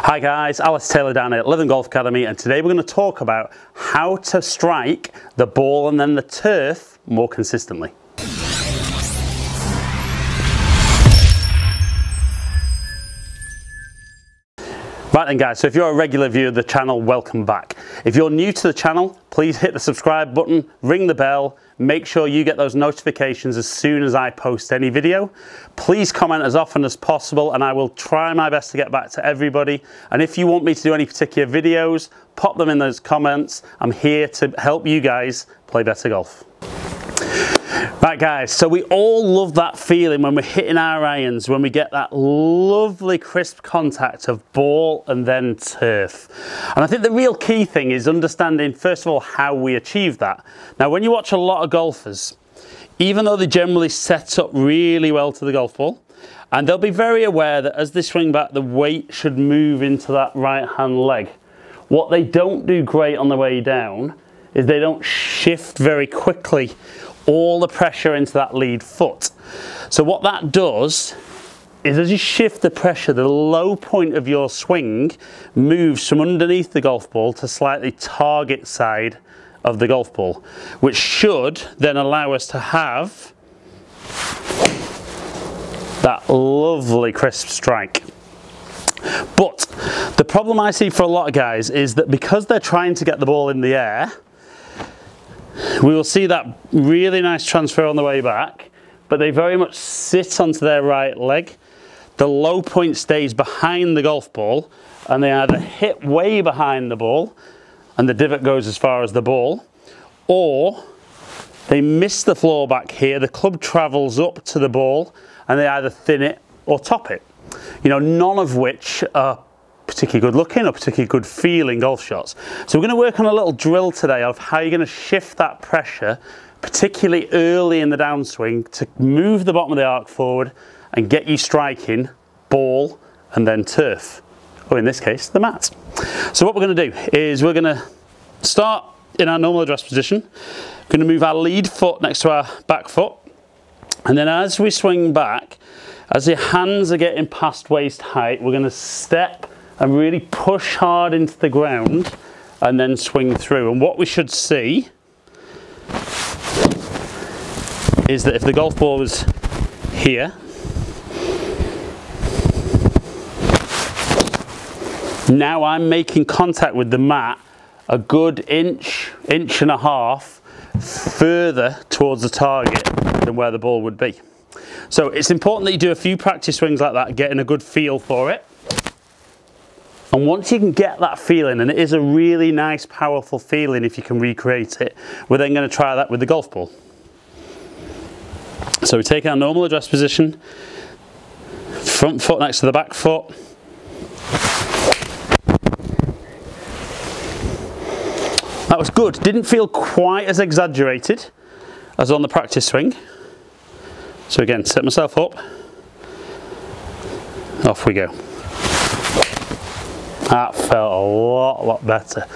Hi guys, Alice Taylor down at Lytham Golf Academy, and today we're going to talk about how to strike the ball and then the turf more consistently. Right then guys, so if you're a regular viewer of the channel, welcome back. If you're new to the channel, please hit the subscribe button, ring the bell, make sure you get those notifications as soon as I post any video. Please comment as often as possible and I will try my best to get back to everybody. And if you want me to do any particular videos, pop them in those comments. I'm here to help you guys play better golf. Right guys, so we all love that feeling when we're hitting our irons, when we get that lovely crisp contact of ball and then turf. And I think the real key thing is understanding, first of all, how we achieve that. Now, when you watch a lot of golfers, even though they generally set up really well to the golf ball, and they'll be very aware that as they swing back, the weight should move into that right hand leg. What they don't do great on the way down is they don't shift very quickly all the pressure into that lead foot. So what that does is as you shift the pressure, the low point of your swing moves from underneath the golf ball to slightly target side of the golf ball, which should then allow us to have that lovely crisp strike. But the problem I see for a lot of guys is that because they're trying to get the ball in the air, we will see that really nice transfer on the way back, but they very much sit onto their right leg. The low point stays behind the golf ball and they either hit way behind the ball and the divot goes as far as the ball, or they miss the floor back here, the club travels up to the ball and they either thin it or top it. You know, none of which are particularly good looking or particularly good feeling golf shots. So we're going to work on a little drill today of how you're going to shift that pressure, particularly early in the downswing, to move the bottom of the arc forward and get you striking ball and then turf, or in this case the mat. So what we're going to do is we're going to start in our normal address position. We're going to move our lead foot next to our back foot, and then as we swing back, as your hands are getting past waist height, we're going to step and really push hard into the ground and then swing through. And what we should see is that if the golf ball was here, now I'm making contact with the mat a good inch and a half further towards the target than where the ball would be. So it's important that you do a few practice swings like that, getting a good feel for it. And once you can get that feeling, and it is a really nice, powerful feeling if you can recreate it, we're then going to try that with the golf ball. So we take our normal address position, front foot next to the back foot. That was good. Didn't feel quite as exaggerated as on the practice swing. So again, set myself up. Off we go. That felt a lot better,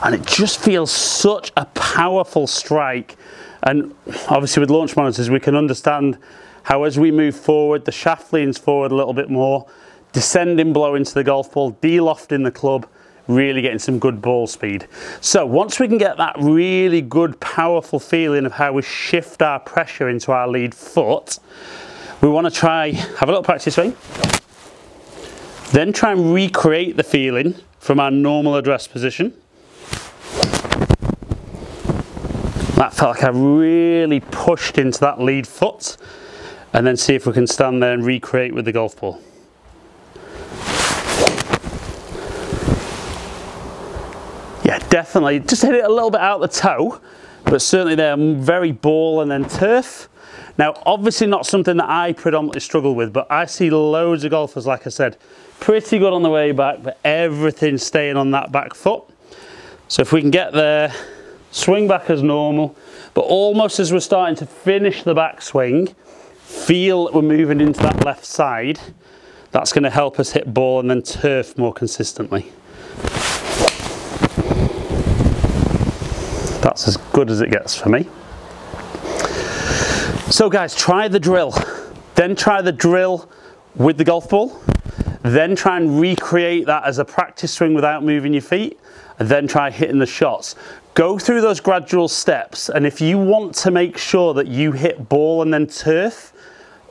and it just feels such a powerful strike. And obviously with launch monitors we can understand how as we move forward the shaft leans forward a little bit more, descending blow into the golf ball, de-lofting the club, really getting some good ball speed. So once we can get that really good powerful feeling of how we shift our pressure into our lead foot, we want to try, have a little practice swing. Then try and recreate the feeling from our normal address position. That felt like I really pushed into that lead foot, and then see if we can stand there and recreate with the golf ball. Yeah, definitely. Just hit it a little bit out the toe, but certainly they're very ball and then turf. Now, obviously not something that I predominantly struggle with, but I see loads of golfers, like I said, pretty good on the way back, but everything's staying on that back foot. So if we can get there, swing back as normal, but almost as we're starting to finish the backswing, feel that we're moving into that left side. That's going to help us hit ball and then turf more consistently. That's as good as it gets for me. So guys, try the drill. Then try the drill with the golf ball. then try and recreate that as a practice swing without moving your feet, and then try hitting the shots. Go through those gradual steps, and if you want to make sure that you hit ball and then turf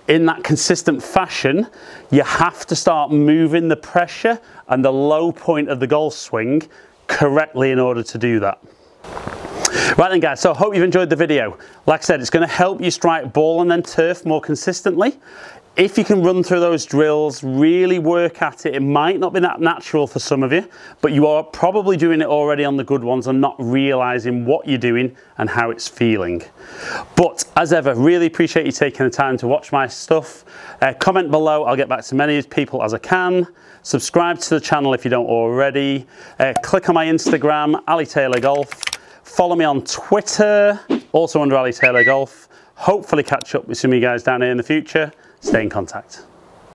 in that consistent fashion, you have to start moving the pressure and the low point of the golf swing correctly in order to do that. Right then guys, so I hope you've enjoyed the video. Like I said, it's going to help you strike ball and then turf more consistently. If you can run through those drills, really work at it. It might not be that natural for some of you, but you are probably doing it already on the good ones and not realizing what you're doing and how it's feeling. But as ever, really appreciate you taking the time to watch my stuff. Comment below, I'll get back to many people as I can. Subscribe to the channel if you don't already. Click on my Instagram, Ali Taylor Golf. Follow me on Twitter, also under Ali Taylor Golf. Hopefully catch up with some of you guys down here in the future. Stay in contact.